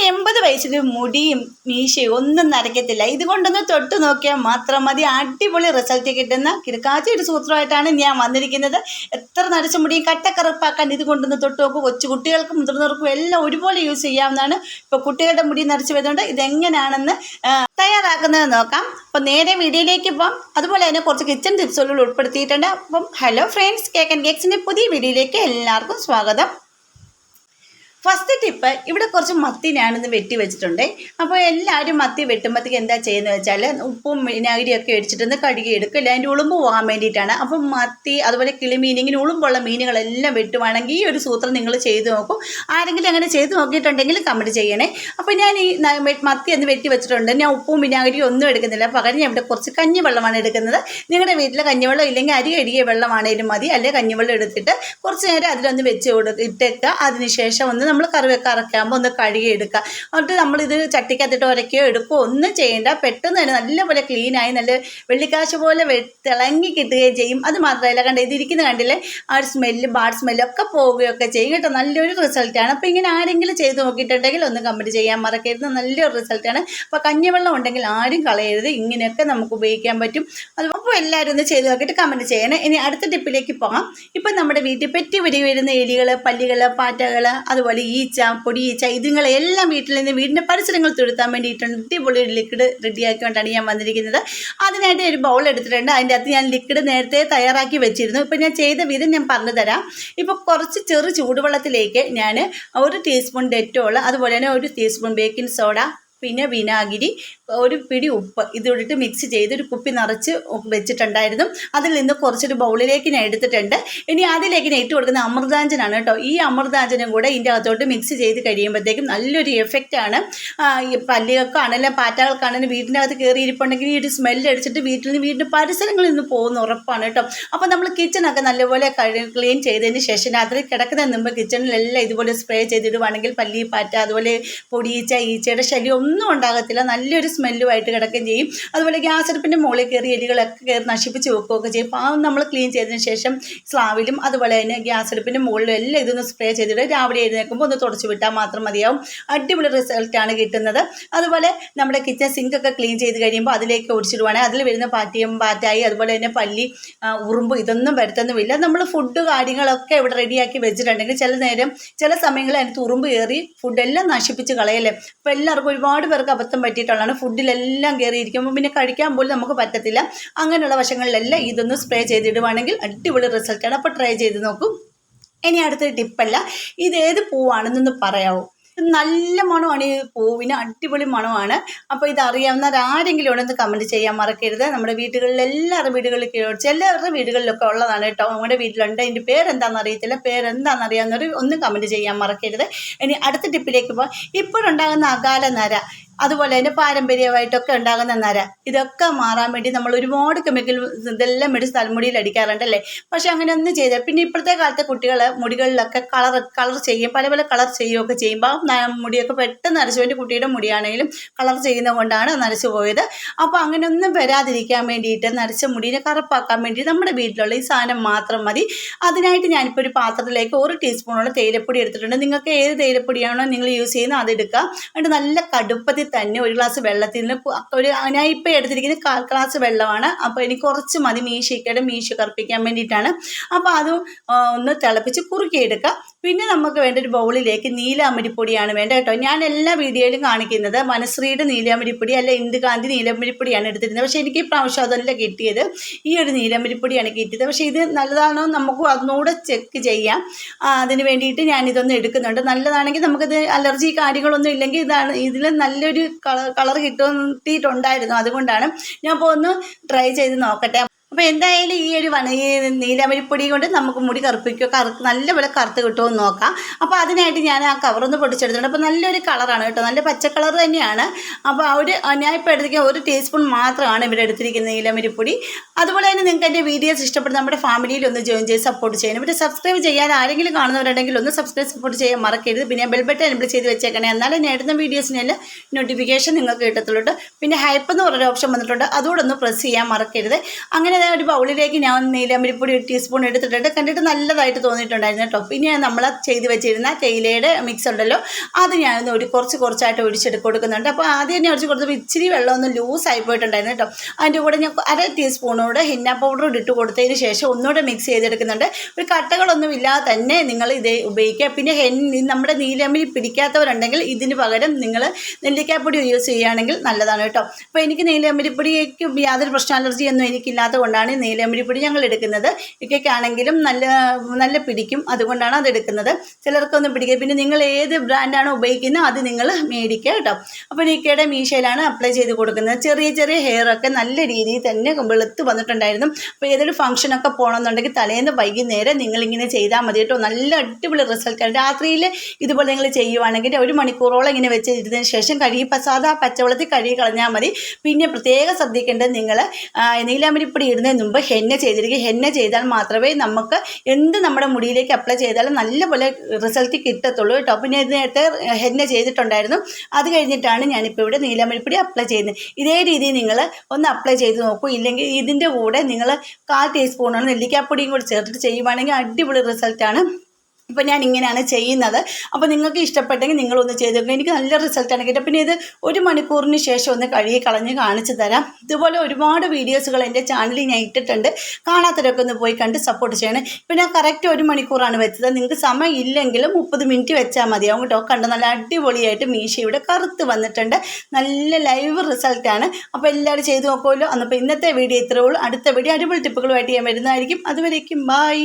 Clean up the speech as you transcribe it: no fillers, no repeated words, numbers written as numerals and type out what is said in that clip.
80 വയസ്സിൽ മുടിയും മീശയും ഒന്നും നരയ്ക്കത്തില്ല. ഇതുകൊണ്ടൊന്ന് തൊട്ട് നോക്കിയാൽ മാത്രം മതി അടിപൊളി റിസൾട്ട് കിട്ടുന്ന കിടക്കാച്ച ഒരു സൂത്രമായിട്ടാണ് ഞാൻ വന്നിരിക്കുന്നത്. എത്ര നരച്ച മുടിയും കട്ടക്കറുപ്പാക്കാൻ ഇതുകൊണ്ടൊന്ന് തൊട്ട് നോക്കും. കൊച്ചു കുട്ടികൾക്കും മുതിർന്നവർക്കും എല്ലാം ഒരുപോലെ യൂസ് ചെയ്യാവുന്നതാണ്. ഇപ്പോൾ കുട്ടികളുടെ മുടി നരച്ച് വരുന്നുണ്ട്. ഇതെങ്ങനെയാണെന്ന് തയ്യാറാക്കുന്നത് നോക്കാം. അപ്പോൾ നേരെ വീഡിയോയിലേക്ക് പോകാം. അതുപോലെ തന്നെ കുറച്ച് കിച്ചൺ ടിപ്സുകൾ ഉൾപ്പെടുത്തിയിട്ടുണ്ട്. അപ്പം ഹലോ ഫ്രണ്ട്സ്, കേക്ക് ആൻഡ് കേക്സിൻ്റെ പുതിയ വീഡിയോയിലേക്ക് എല്ലാവർക്കും സ്വാഗതം. ഫസ്റ്റ് ടിപ്പ്, ഇവിടെ കുറച്ച് മത്തി ഞാനിന്ന് വെട്ടി വെച്ചിട്ടുണ്ട്. അപ്പോൾ എല്ലാവരും മത്തി വെട്ടുമ്പോഴത്തേക്ക് എന്താ ചെയ്യുന്നത് വെച്ചാൽ ഉപ്പും വിനാഗിരിയൊക്കെ അടിച്ചിട്ടൊന്ന് കഴുകി എടുക്കില്ല, അതിൻ്റെ ഉളുമ്പ് പോകാൻ വേണ്ടിയിട്ടാണ്. അപ്പം മത്തി അതുപോലെ കിളിമീൻ ഇങ്ങനെ ഉളുമ്പുള്ള മീനുകളെല്ലാം വെട്ടുവാണെങ്കിൽ ഈ ഒരു സൂത്രം നിങ്ങൾ ചെയ്ത് നോക്കും. ആരെങ്കിലും അങ്ങനെ ചെയ്ത് നോക്കിയിട്ടുണ്ടെങ്കിൽ കമൻറ്റ് ചെയ്യണേ. അപ്പോൾ ഞാൻ ഈ മത്തി ഒന്ന് വെട്ടി വെച്ചിട്ടുണ്ട്. ഞാൻ ഉപ്പും വിനാഗിരിയും ഒന്നും എടുക്കുന്നില്ല, പകരം ഞാൻ ഇവിടെ കുറച്ച് കഞ്ഞിവെള്ളമാണ് എടുക്കുന്നത്. നിങ്ങളുടെ വീട്ടിൽ കഞ്ഞിവെള്ളം ഇല്ലെങ്കിൽ അരി കഴുകിയ വെള്ളമാണേലും മതി, അല്ലെങ്കിൽ കഞ്ഞിവെള്ളം എടുത്തിട്ട് കുറച്ച് നേരം അതിലൊന്ന് വെച്ച് ഇട്ടേക്കുക. അതിനുശേഷം ഒന്ന് നമ്മൾ കറി വെക്കാറൊക്കെയാകുമ്പോൾ ഒന്ന് കഴുകിയെടുക്കുക. എന്നിട്ട് നമ്മളിത് ചട്ടിക്കകത്തിട്ട് ഉരയ്ക്കുകയോ എടുക്കുകയോ ഒന്നും ചെയ്യേണ്ട. പെട്ടെന്ന് തന്നെ നല്ലപോലെ ക്ലീനായി നല്ല വെള്ളിക്കാശ് പോലെ തിളങ്ങി കിട്ടുകയും ചെയ്യും. അത് മാത്രമല്ല, ഇതിരിക്കുന്ന കണ്ടില്ലേ, ആ ഒരു സ്മെല്ല് ബാഡ് സ്മെല്ലൊക്കെ പോവുകയൊക്കെ ചെയ്യും കേട്ടോ. നല്ലൊരു റിസൾട്ടാണ്. അപ്പോൾ ഇങ്ങനെ ആരെങ്കിലും ചെയ്ത് നോക്കിയിട്ടുണ്ടെങ്കിൽ ഒന്ന് കമൻറ്റ് ചെയ്യാൻ മറക്കരുത്. നല്ലൊരു റിസൾട്ടാണ്. അപ്പോൾ കഞ്ഞിവെള്ളം ഉണ്ടെങ്കിൽ ആരും കളയരുത്. ഇങ്ങനെയൊക്കെ നമുക്ക് ഉപയോഗിക്കാൻ പറ്റും. അപ്പോൾ എല്ലാവരും ഒന്ന് ചെയ്ത് നോക്കിയിട്ട് കമൻറ്റ് ചെയ്യണം. ഇനി അടുത്ത ടിപ്പിലേക്ക് പോകാം. ഇപ്പം നമ്മുടെ വീട്ടിൽ പെറ്റി വരുന്ന എലികൾ, പല്ലികൾ, പാറ്റകൾ, അതുപോലെ ഈച്ച, പൊടിയീച്ച, ഇതുങ്ങളെല്ലാം വീട്ടിൽ നിന്ന് വീടിൻ്റെ പരിസരങ്ങൾ തുരുത്താൻ വേണ്ടിയിട്ടുണ്ട് അടിപൊളി ഒരു ലിക്വിഡ് റെഡിയാക്കിക്കൊണ്ടാണ് ഞാൻ വന്നിരിക്കുന്നത്. അതിനായിട്ട് ഒരു ബൗൾ എടുത്തിട്ടുണ്ട്. അതിൻ്റെ അകത്ത് ഞാൻ ലിക്വിഡ് നേരത്തെ തയ്യാറാക്കി വെച്ചിരുന്നു. ഇപ്പോൾ ഞാൻ ചെയ്ത വിധം ഞാൻ പറഞ്ഞു തരാം. ഇപ്പോൾ കുറച്ച് ചെറു ചൂടുവെള്ളത്തിലേക്ക് ഞാൻ 1 ടീസ്പൂൺ ഡെറ്റോൾ, അതുപോലെ തന്നെ 1 ടീസ്പൂൺ ബേക്കിംഗ് സോഡ, പിന്നെ വിനാഗിരി, ഒരു പിടി ഉപ്പ് ഇതിട്ട് മിക്സ് ചെയ്ത് ഒരു കുപ്പി നിറച്ച് വെച്ചിട്ടുണ്ടായിരുന്നു. അതിൽ നിന്ന് കുറച്ചൊരു ബൗളിലേക്ക് ഞാൻ എടുത്തിട്ടുണ്ട്. ഇനി അതിലേക്ക് ഞാൻ ഇട്ട് കൊടുക്കുന്ന അമൃതാഞ്ജനാണ് കേട്ടോ. ഈ അമൃതാഞ്ജനം കൂടെ ഇതിൻ്റെ അകത്തോട്ട് മിക്സ് ചെയ്ത് കഴിയുമ്പോഴത്തേക്കും നല്ലൊരു എഫക്റ്റാണ്. ഈ പല്ലികൾക്കാണെങ്കിലും പാറ്റകൾക്കാണെങ്കിലും വീടിൻ്റെ അകത്ത് കയറിയിരിപ്പുണ്ടെങ്കിൽ ഈ ഒരു സ്മെല്ല് അടിച്ചിട്ട് വീടിൻ്റെ പരിസരങ്ങളിൽ നിന്ന് പോകുന്ന ഉറപ്പാണ് കേട്ടോ. അപ്പോൾ നമ്മൾ കിച്ചണൊക്കെ നല്ലപോലെ ക്ലീൻ ചെയ്തതിന് ശേഷം രാത്രി കിടക്കുന്നതിന് മുമ്പ് കിച്ചണിലെല്ലാം ഇതുപോലെ സ്പ്രേ ചെയ്തിടുവാണെങ്കിൽ പല്ലി, പാറ്റ, അതുപോലെ പൊടിയീച്ച, ഈച്ചയുടെ ശല്യം ഒന്നും ഉണ്ടാകത്തില്ല. നല്ലൊരു സ്മെല്ലുമായിട്ട് കിടക്കുകയും ചെയ്യും. അതുപോലെ ഗ്യാസ് അടുപ്പിൻ്റെ മുകളിൽ കയറി എലികളൊക്കെ കയറി നശിപ്പിച്ച് വെക്കുകയൊക്കെ ചെയ്യും. അപ്പോൾ നമ്മൾ ക്ലീൻ ചെയ്തതിന് ശേഷം സ്ലാവിലും അതുപോലെ തന്നെ ഗ്യാസ് അടുപ്പിൻ്റെ മുകളിലും എല്ലാം ഇതൊന്ന് സ്പ്രേ ചെയ്തിട്ട് രാവിലെ എഴുന്നേൽക്കുമ്പോൾ ഒന്ന് തുടച്ച് വിട്ടാൽ മാത്രം മതിയാവും. അടിപൊളി റിസൾട്ടാണ് കിട്ടുന്നത്. അതുപോലെ നമ്മുടെ കിച്ചൺ സിങ്കൊക്കെ ക്ലീൻ ചെയ്ത് കഴിയുമ്പോൾ അതിലേക്ക് ഒഴിച്ചിടുവാണെങ്കിൽ അതിൽ വരുന്ന പാറ്റായി, അതുപോലെ തന്നെ പല്ലി, ഉറുമ്പ് ഇതൊന്നും വരുത്തുന്നുമില്ല. നമ്മൾ ഫുഡ് കാര്യങ്ങളൊക്കെ ഇവിടെ റെഡിയാക്കി വെച്ചിട്ടുണ്ടെങ്കിൽ ചില സമയങ്ങളിൽ അതിനകത്ത് ഉറുമ്പ് കയറി ഫുഡെല്ലാം നശിപ്പിച്ച് കളയല്ലേ. അപ്പോൾ എല്ലാവർക്കും ഒരുപാട് പേർക്ക് അബദ്ധം പറ്റിയിട്ടുള്ളതാണ്. ഫുഡിലെല്ലാം കയറിയിരിക്കുമ്പോൾ പിന്നെ കഴിക്കാൻ പോലും നമുക്ക് പറ്റത്തില്ല. അങ്ങനെയുള്ള വശങ്ങളിലെല്ലാം ഇതൊന്ന് സ്പ്രേ ചെയ്തിടുവാണെങ്കിൽ അടിപൊളി റിസൾട്ടാണ്. അപ്പോൾ ട്രൈ ചെയ്ത് നോക്കും. ഇനി അടുത്തൊരു ടിപ്പല്ല, ഇതേത് പൂവാണെന്നൊന്ന് പറയാമോ? നല്ല മണമാണ് ഈ പൂവിന്, അടിപൊളി മണമാണ്. അപ്പോൾ ഇതറിയാവുന്നവർ ആരെങ്കിലും ഉണ്ടെന്ന് കമൻറ്റ് ചെയ്യാൻ മറക്കരുത്. നമ്മുടെ വീടുകളിൽ എല്ലാവരുടെ വീടുകളിൽ ചിലവരുടെ വീടുകളിലൊക്കെ ഉള്ളതാണ് കേട്ടോ. നമ്മുടെ വീട്ടിലുണ്ട്. അതിൻ്റെ പേരെന്താണെന്ന് അറിയത്തില്ല. പേരെന്താണെന്ന് അറിയാവുന്നവർ ഒന്ന് കമൻറ്റ് ചെയ്യാൻ മറക്കരുത്. ഇനി അടുത്ത ടിപ്പിലേക്ക് പോകാം. ഇപ്പോഴുണ്ടാകുന്ന അകാല നര, അതുപോലെ തന്നെ പാരമ്പര്യമായിട്ടൊക്കെ ഉണ്ടാകുന്ന നര, ഇതൊക്കെ മാറാൻ വേണ്ടി നമ്മൾ ഒരുപാട് കെമിക്കൽ ഇതെല്ലാം മേടിച്ച് തലമുടിയിൽ അടിക്കാറുണ്ടല്ലേ. പക്ഷെ അങ്ങനെ ഒന്നും ചെയ്താൽ പിന്നെ ഇപ്പോഴത്തെ കാലത്തെ കുട്ടികൾ മുടികളിലൊക്കെ കളർ ചെയ്യും, പല കളർ ചെയ്യുകയൊക്കെ ചെയ്യുമ്പോൾ മുടിയൊക്കെ പെട്ടെന്ന് നരച്ചു. എൻ്റെ കുട്ടിയുടെ മുടിയാണെങ്കിലും കളർ ചെയ്യുന്നത് കൊണ്ടാണ് നരച്ചു പോയത്. അപ്പോൾ അങ്ങനെ ഒന്നും വരാതിരിക്കാൻ വേണ്ടിയിട്ട് നരച്ച മുടിയെ കറുപ്പാക്കാൻ വേണ്ടി നമ്മുടെ വീട്ടിലുള്ള ഈ സാധനം മാത്രം മതി. അതിനായിട്ട് ഞാനിപ്പോൾ ഒരു പാത്രത്തിലേക്ക് 1 ടീസ്പൂണോളം തേയിലപ്പൊടി എടുത്തിട്ടുണ്ട്. നിങ്ങൾക്ക് ഏത് തേയിലപ്പൊടിയാണോ നിങ്ങൾ യൂസ് ചെയ്യുന്നത് അതെടുക്കുക. എന്നിട്ട് നല്ല കടുപ്പത്തിൽ തന്നെ 1 ഗ്ലാസ് വെള്ളത്തിൽ ഞാൻ ഇപ്പോൾ എടുത്തിരിക്കുന്നത് 1/4 ഗ്ലാസ് വെള്ളമാണ്. അപ്പോൾ എനിക്ക് കുറച്ച് മതി മീശ കറുപ്പിക്കാൻ വേണ്ടിയിട്ടാണ്. അപ്പോൾ അത് ഒന്ന് തിളപ്പിച്ച് കുറുക്കിയെടുക്കുക. പിന്നെ നമുക്ക് വേണ്ട ഒരു ബൗളിലേക്ക് നീലാമരിപ്പൊടിയാണ് വേണ്ട കേട്ടോ. ഞാൻ എല്ലാ വീഡിയോയിലും കാണിക്കുന്നത് മനശ്രീയുടെ നീലാമരിപ്പൊടി അല്ല ഇന്ദുകാന്തി നീലാമരിപ്പൊടിയാണ് എടുത്തിരുന്നത്. പക്ഷേ എനിക്ക് പ്രാവശ്യം അതല്ല കിട്ടിയത്, ഈ ഒരു നീലാമരിപ്പൊടിയാണ് കിട്ടിയത്. പക്ഷേ ഇത് നല്ലതാണോ നമുക്ക് അതൊന്നുകൂടെ ചെക്ക് ചെയ്യാം. അതിന് വേണ്ടിയിട്ട് ഞാനിതൊന്ന് എടുക്കുന്നുണ്ട്. നല്ലതാണെങ്കിൽ നമുക്കിത് അലർജി കാര്യങ്ങളൊന്നും ഇല്ലെങ്കിൽ ഇതിൽ നല്ലൊരു കളർ കിട്ടിയിട്ടുണ്ടായിരുന്നു. അതുകൊണ്ടാണ് ഞാൻ ഇപ്പോൾ ഒന്ന് ട്രൈ ചെയ്ത് നോക്കട്ടെ. അപ്പോൾ എന്തായാലും ഈ നീലാമരിപ്പൊടി കൊണ്ട് നമുക്ക് മുടി നല്ലപോലെ കറുത്ത് കിട്ടുമെന്ന് നോക്കാം. അപ്പോൾ അതിനായിട്ട് ഞാൻ ആ കവറൊന്ന് പൊടിച്ചെടുത്തിട്ടുണ്ട്. അപ്പോൾ നല്ലൊരു കളറാണ് കേട്ടോ, നല്ല പച്ച കളർ തന്നെയാണ്. അപ്പോൾ ഞാൻ ഇപ്പോൾ എടുത്തിരിക്കുന്ന 1 ടീസ്പൂൺ മാത്രമാണ് ഇവിടെ എടുത്തിരിക്കുന്നത് നീലാമരിപ്പൊടി. അതുപോലെ തന്നെ നിങ്ങൾക്ക് എൻ്റെ വീഡിയോസ് ഇഷ്ടപ്പെടുന്ന നമ്മുടെ ഫാമിലിയിൽ ഒന്ന് ജോയിൻ ചെയ്ത് സപ്പോർട്ട് ചെയ്യണം. പിന്നെ സബ്സ്ക്രൈബ് ചെയ്യാൻ ആരെങ്കിലും കാണുന്നവരുണ്ടെങ്കിൽ ഒന്ന് സപ്പോർട്ട് ചെയ്യാൻ മറക്കരുത്. പിന്നെ ബെൽ ബട്ടൺ എനേബിൾ ചെയ്ത് വെച്ചേക്കണേ, എന്നാലും ഞാൻ ഇടുന്ന വീഡിയോസിനെല്ലാം നോട്ടിഫിക്കേഷൻ നിങ്ങൾക്ക് കിട്ടത്തുള്ളൂ. പിന്നെ ഹൈപ്പ് എന്ന് പറഞ്ഞൊരു ഓപ്ഷൻ വന്നിട്ടുണ്ട്, അതുകൂടെ ഒന്ന് പ്രസ് ചെയ്യാൻ മറക്കരുത്. അങ്ങനെ പിന്നെ ഒരു ബൗളിലേക്ക് ഞാൻ നീലമരിപ്പൊടി 1 ടീസ്പൂൺ എടുത്തിട്ടുണ്ട്. കണ്ടിട്ട് നല്ലതായിട്ട് തോന്നിയിട്ടുണ്ടായിരുന്നു കേട്ടോ. പിന്നെ നമ്മൾ ചെയ്ത് വെച്ചിരുന്ന തേയിലയുടെ മിക്സ് ഉണ്ടല്ലോ, അത് ഞാനൊന്ന് കുറച്ചായിട്ട് കൊടുക്കുന്നുണ്ട്. അപ്പോൾ ആദ്യം തന്നെ ഒഴിച്ച് കൊടുത്തപ്പോൾ ഇച്ചിരി വെള്ളമൊന്ന് ലൂസായി പോയിട്ടുണ്ടായിരുന്നു കേട്ടോ. അതിൻ്റെ കൂടെ ഞാൻ 1/2 ടീസ്പൂണോട് ഹെന്ന പൗഡർ ഇട്ട് കൊടുത്തതിന് ശേഷം ഒന്നുകൂടെ മിക്സ് ചെയ്തെടുക്കുന്നുണ്ട്. ഒരു കട്ടകളൊന്നും ഇല്ലാതെ തന്നെ നിങ്ങൾ ഇത് ഉപയോഗിക്കുക. പിന്നെ നമ്മുടെ നീലമരി പിടിക്കാത്തവരുണ്ടെങ്കിൽ ഇതിന് പകരം നിങ്ങൾ നെല്ലിക്കാപ്പൊടി യൂസ് ചെയ്യുകയാണെങ്കിൽ നല്ലതാണ് കേട്ടോ. അപ്പോൾ എനിക്ക് നീലമരിപ്പൊടിക്ക് യാതൊരു പ്രശ്നം അലർജിയൊന്നും എനിക്കില്ലാത്തത് കൊണ്ടാണ് നീലമരിപ്പൊടി ഞങ്ങൾ എടുക്കുന്നത്. ഇക്കൊക്കെയാണെങ്കിലും നല്ല പിടിക്കും, അതുകൊണ്ടാണ് അത് എടുക്കുന്നത്. ചിലർക്കൊന്നും പിടിക്കുക. പിന്നെ നിങ്ങൾ ഏത് ബ്രാൻഡാണോ ഉപയോഗിക്കുന്നത് അത് നിങ്ങൾ മേടിക്കുക കേട്ടോ. അപ്പോൾ ഇക്കയുടെ മീശയിലാണ് അപ്ലൈ ചെയ്ത് കൊടുക്കുന്നത്. ചെറിയ ഹെയറൊക്കെ നല്ല രീതിയിൽ തന്നെ വെളുത്ത് വന്നിട്ടുണ്ടായിരുന്നു. അപ്പോൾ ഏതൊരു ഫംഗ്ഷനൊക്കെ പോകണമെന്നുണ്ടെങ്കിൽ തലേന്ന് വൈകുന്നേരം നിങ്ങളിങ്ങനെ ചെയ്താൽ മതി കേട്ടോ. നല്ല അടിപൊളി റിസൾട്ടാണ്. രാത്രിയിൽ ഇതുപോലെ നിങ്ങൾ ചെയ്യുവാണെങ്കിൽ 1 മണിക്കൂറോളം ഇങ്ങനെ വെച്ചിരുന്നതിന് ശേഷം സാധാ പച്ചവെള്ളത്തിൽ കഴുകി കളഞ്ഞാൽ മതി. പിന്നെ പ്രത്യേകം ശ്രദ്ധിക്കേണ്ടത് നിങ്ങൾ നീലാമരിപ്പൊടി ഇടുന്നതിന് മുമ്പ് ഹെന്ന ചെയ്തിരിക്കും. ഹെന്ന ചെയ്താൽ മാത്രമേ നമുക്ക് എന്ത് നമ്മുടെ മുടിയിലേക്ക് അപ്ലൈ ചെയ്താലും നല്ലപോലെ റിസൾട്ട് കിട്ടത്തുള്ളൂ കേട്ടോ. പിന്നെ ഇത് നേരത്തെ ഹെന്ന ചെയ്തിട്ടുണ്ടായിരുന്നു. അത് കഴിഞ്ഞിട്ടാണ് ഞാനിപ്പോൾ ഇവിടെ നീലാമരിപ്പൊടി അപ്ലൈ ചെയ്യുന്നത്. ഇതേ രീതിയിൽ നിങ്ങൾ ഒന്ന് അപ്ലൈ ചെയ്ത് നോക്കൂ. ഇല്ലെങ്കിൽ ഇതിൻ്റെ കൂടെ നിങ്ങൾ 1/4 ടീസ്പൂണാണ് നെല്ലിക്കാപ്പൊടിയും കൂടി ചേർത്തിട്ട് ചെയ്യുവാണെങ്കിൽ അടിപൊളി റിസൾട്ടാണ്. ഇപ്പോൾ ഞാൻ ഇങ്ങനെയാണ് ചെയ്യുന്നത്. അപ്പോൾ നിങ്ങൾക്ക് ഇഷ്ടപ്പെട്ടെങ്കിൽ നിങ്ങളൊന്ന് ചെയ്ത് നോക്കുക. എനിക്ക് നല്ല റിസൾട്ടാണ് കിട്ടുക. പിന്നെ ഇത് 1 മണിക്കൂറിന് ശേഷം ഒന്ന് കഴുകി കളഞ്ഞ് കാണിച്ചു തരാം. ഇതുപോലെ ഒരുപാട് വീഡിയോസുകൾ എൻ്റെ ചാനലിൽ ഞാൻ ഇട്ടിട്ടുണ്ട്. കാണാത്തവരൊക്കെ ഒന്ന് പോയി കണ്ട് സപ്പോർട്ട് ചെയ്യണം. ഇപ്പോൾ ഞാൻ കറക്റ്റ് 1 മണിക്കൂറാണ് വെച്ചത്. നിങ്ങൾക്ക് സമയം ഇല്ലെങ്കിലും 30 മിനിറ്റ് വെച്ചാൽ മതിയാവും കേട്ടോ. കണ്ടോ, നല്ല അടിപൊളിയായിട്ട് മീശ ഇവിടെ കറുത്ത് വന്നിട്ടുണ്ട്. നല്ല ലൈവ് റിസൾട്ടാണ്. അപ്പോൾ എല്ലാവരും ചെയ്ത് നോക്കുമല്ലോ. അപ്പോൾ ഇന്നത്തെ വീഡിയോ ഇത്രയേ ഉള്ളൂ. അടുത്ത വീഡിയോ അടിപൊളി ടിപ്പുകളുമായിട്ട് ഞാൻ വരുന്നതായിരിക്കും. അതുവരേക്കും ബൈ.